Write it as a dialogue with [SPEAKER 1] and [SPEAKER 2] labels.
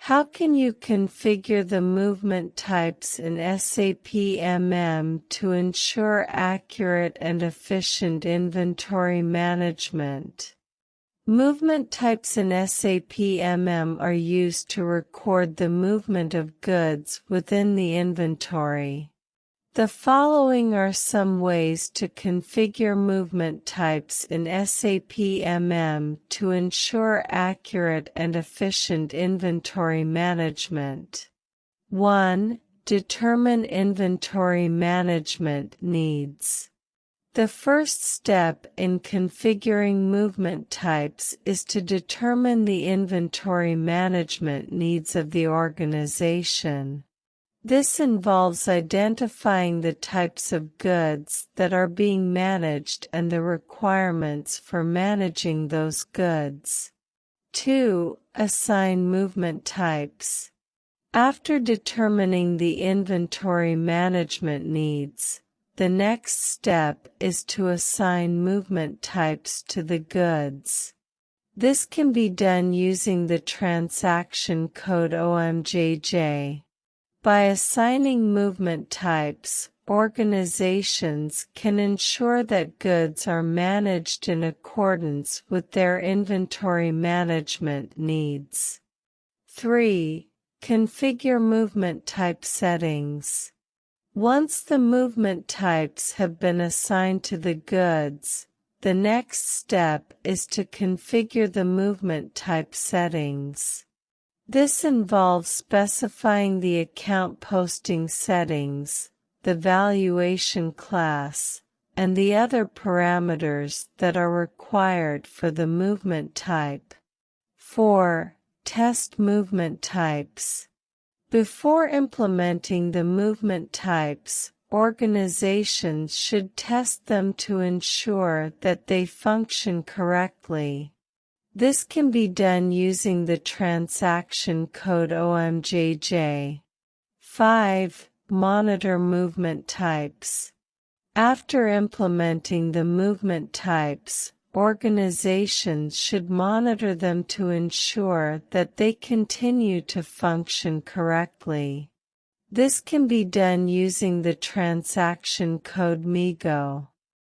[SPEAKER 1] How can you configure the movement types in SAP MM to ensure accurate and efficient inventory management? Movement types in SAP MM are used to record the movement of goods within the inventory. The following are some ways to configure movement types in SAP MM to ensure accurate and efficient inventory management. 1. Determine inventory management needs. The first step in configuring movement types is to determine the inventory management needs of the organization. This involves identifying the types of goods that are being managed and the requirements for managing those goods. 2. Assign movement types. After determining the inventory management needs, the next step is to assign movement types to the goods. This can be done using the transaction code OMJJ. By assigning movement types, organizations can ensure that goods are managed in accordance with their inventory management needs. 3. Configure movement type settings. Once the movement types have been assigned to the goods, the next step is to configure the movement type settings. This involves specifying the account posting settings, the valuation class, and the other parameters that are required for the movement type. 4. Test movement types. Before implementing the movement types, organizations should test them to ensure that they function correctly. This can be done using the transaction code OMJJ. 5. Monitor movement types. After implementing the movement types, organizations should monitor them to ensure that they continue to function correctly. This can be done using the transaction code MIGO.